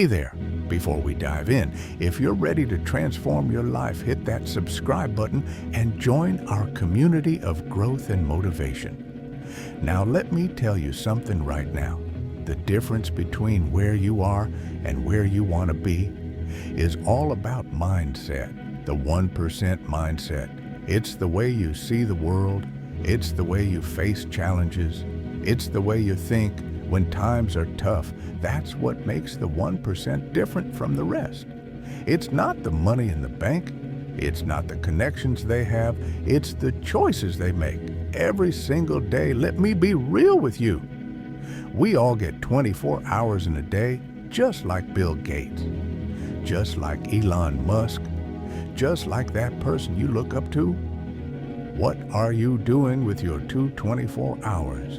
Hey there. Before we dive in, if you're ready to transform your life, hit that subscribe button and join our community of growth and motivation. Now, let me tell you something right now. The difference between where you are and where you want to be is all about mindset, the 1% mindset. It's the way you see the world. It's the way you face challenges. It's the way you think when times are tough. That's what makes the 1% different from the rest. It's not the money in the bank. It's not the connections they have. It's the choices they make every single day. Let me be real with you. We all get 24 hours in a day, just like Bill Gates, just like Elon Musk, just like that person you look up to. What are you doing with your 24 hours?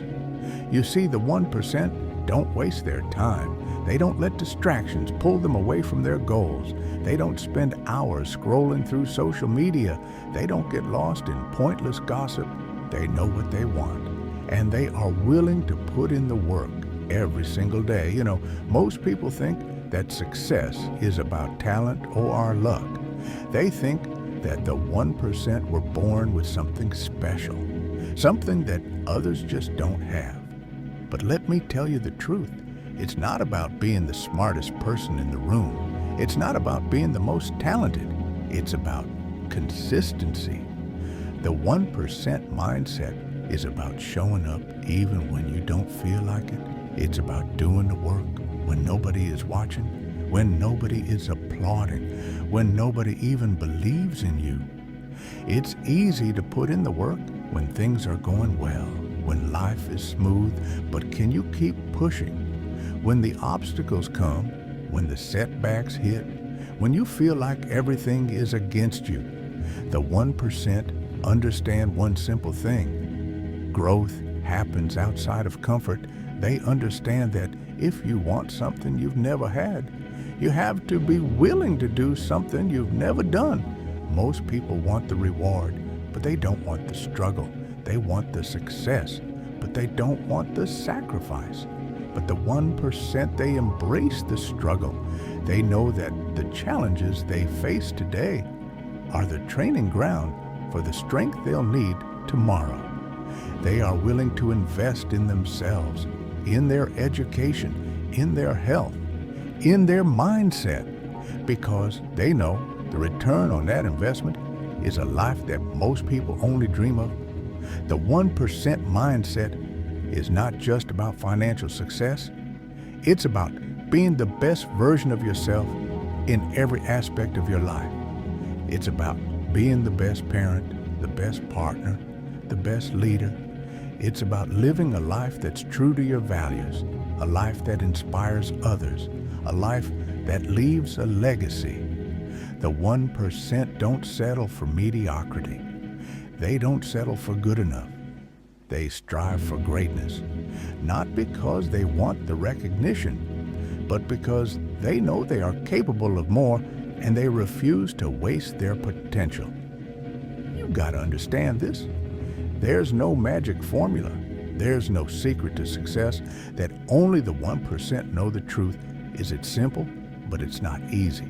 You see, the 1% don't waste their time. They don't let distractions pull them away from their goals. They don't spend hours scrolling through social media. They don't get lost in pointless gossip. They know what they want, and they are willing to put in the work every single day. You know, most people think that success is about talent or our luck. They think that the 1% were born with something special, something that others just don't have. But let me tell you the truth. It's not about being the smartest person in the room. It's not about being the most talented. It's about consistency. The 1% mindset is about showing up even when you don't feel like it. It's about doing the work when nobody is watching, when nobody is applauding, when nobody even believes in you. It's easy to put in the work when things are going well, when life is smooth, but can you keep pushing? When the obstacles come, when the setbacks hit, when you feel like everything is against you, the 1% understand one simple thing. Growth happens outside of comfort. They understand that if you want something you've never had, you have to be willing to do something you've never done. Most people want the reward, but they don't want the struggle. They want the success, but they don't want the sacrifice. But the 1%, they embrace the struggle. They know that the challenges they face today are the training ground for the strength they'll need tomorrow. They are willing to invest in themselves, in their education, in their health, in their mindset, because they know the return on that investment is a life that most people only dream of. The 1% mindset is not just about financial success. It's about being the best version of yourself in every aspect of your life. It's about being the best parent, the best partner, the best leader. It's about living a life that's true to your values, a life that inspires others, a life that leaves a legacy. The 1% don't settle for mediocrity. They don't settle for good enough. They strive for greatness, not because they want the recognition, but because they know they are capable of more and they refuse to waste their potential. You gotta understand this. There's no magic formula. There's no secret to success that only the 1% know the truth. Is it simple? But it's not easy.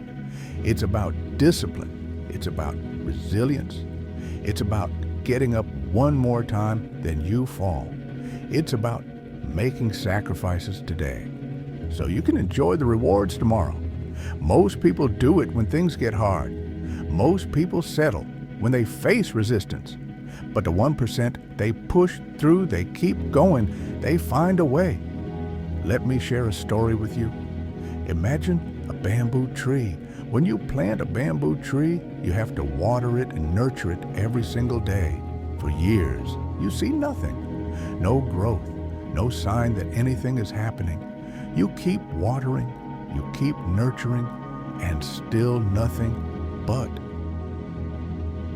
It's about discipline. It's about resilience. It's about getting up one more time than you fall. It's about making sacrifices today so you can enjoy the rewards tomorrow. Most people do it when things get hard. Most people settle when they face resistance. But the 1%, they push through, they keep going, they find a way. Let me share a story with you. Imagine a bamboo tree. When you plant a bamboo tree, you have to water it and nurture it every single day. For years, you see nothing. No growth, no sign that anything is happening. You keep watering, you keep nurturing, and still nothing but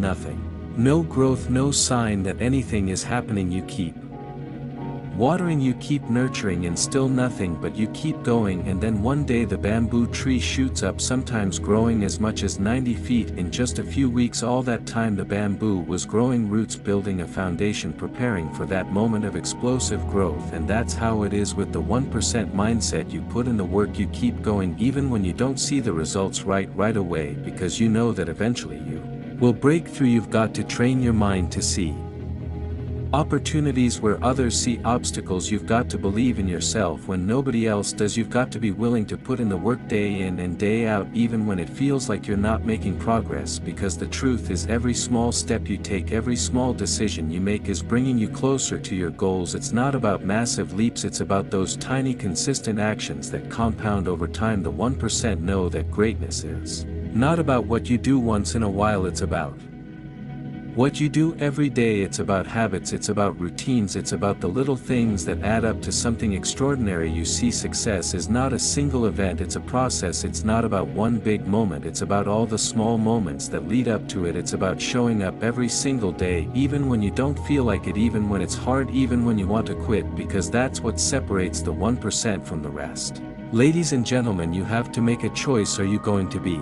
nothing. No growth, no sign that anything is happening. You keep watering, you keep nurturing, and still nothing, but you keep going, and then one day the bamboo tree shoots up, sometimes growing as much as 90 feet in just a few weeks. All that time the bamboo was growing roots, building a foundation, preparing for that moment of explosive growth. And that's how it is with the 1% mindset. You put in the work, you keep going even when you don't see the results right away, because you know that eventually you will break through. You've got to train your mind to see opportunities where others see obstacles. You've got to believe in yourself when nobody else does. You've got to be willing to put in the work day in and day out, even when it feels like you're not making progress, because the truth is every small step you take, every small decision you make is bringing you closer to your goals. It's not about massive leaps, it's about those tiny consistent actions that compound over time. The 1% know that greatness is not about what you do once in a while, it's about what you do every day. It's about habits, it's about routines, it's about the little things that add up to something extraordinary. You see, success is not a single event, it's a process. It's not about one big moment, it's about all the small moments that lead up to it. It's about showing up every single day, even when you don't feel like it, even when it's hard, even when you want to quit, because that's what separates the 1% from the rest. Ladies and gentlemen, you have to make a choice. Are you going to be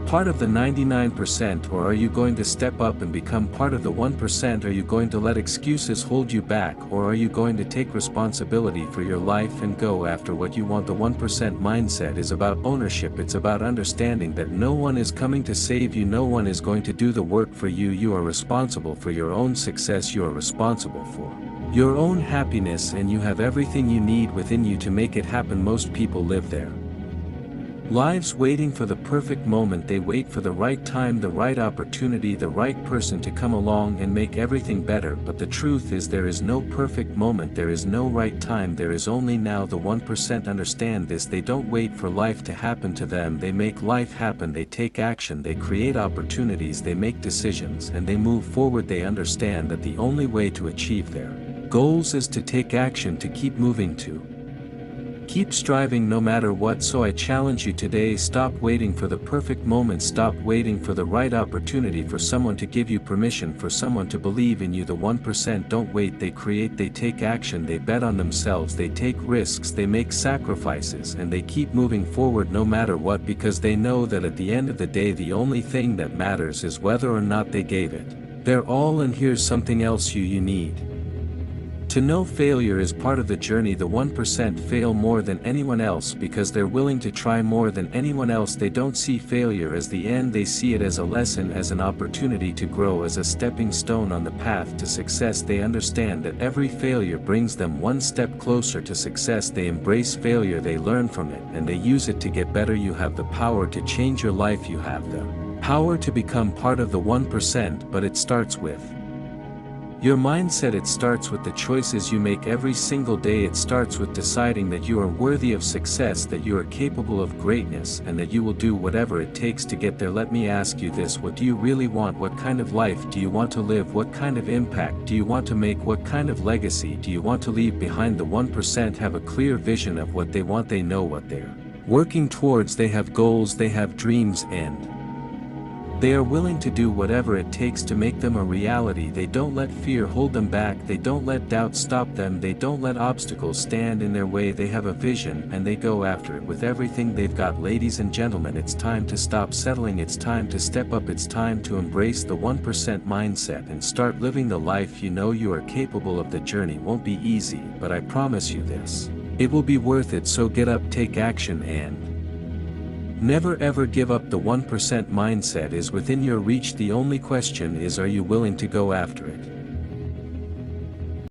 part of the 99%, or are you going to step up and become part of the 1%? Are you going to let excuses hold you back, or are you going to take responsibility for your life and go after what you want? The 1% mindset is about ownership. It's about understanding that no one is coming to save you, no one is going to do the work for you. You are responsible for your own success, you are responsible for your own happiness, and you have everything you need within you to make it happen. Most people live their lives waiting for the perfect moment. They wait for the right time, the right opportunity, the right person to come along and make everything better. But the truth is, there is no perfect moment, there is no right time, there is only now. The 1% understand this. They don't wait for life to happen to them, they make life happen. They take action, they create opportunities, they make decisions, and they move forward. They understand that the only way to achieve their goals is to take action, to keep moving, to keep striving no matter what. So I challenge you today, stop waiting for the perfect moment, stop waiting for the right opportunity, for someone to give you permission, for someone to believe in you. The 1% don't wait, they create, they take action, they bet on themselves, they take risks, they make sacrifices, and they keep moving forward no matter what, because they know that at the end of the day the only thing that matters is whether or not they gave it their all. And here's something else you need to know: failure is part of the journey. The 1% fail more than anyone else because they're willing to try more than anyone else. They don't see failure as the end, they see it as a lesson, as an opportunity to grow, as a stepping stone on the path to success. They understand that every failure brings them one step closer to success. They embrace failure, they learn from it, and they use it to get better. You have the power to change your life, you have the power to become part of the 1%, but it starts with your mindset. It starts with the choices you make every single day. It starts with deciding that you are worthy of success, that you are capable of greatness, and that you will do whatever it takes to get there. Let me ask you this: what do you really want? What kind of life do you want to live? What kind of impact do you want to make? What kind of legacy do you want to leave behind? The 1% have a clear vision of what they want. They know what they're working towards. They have goals, they have dreams, and they are willing to do whatever it takes to make them a reality. They don't let fear hold them back, they don't let doubt stop them, they don't let obstacles stand in their way. They have a vision and they go after it with everything they've got. Ladies and gentlemen, it's time to stop settling, it's time to step up, it's time to embrace the 1% mindset and start living the life you know you are capable of. The journey won't be easy, but I promise you this: it will be worth it. So get up, take action, and never ever give up. The 1% mindset is within your reach. The only question is, are you willing to go after it?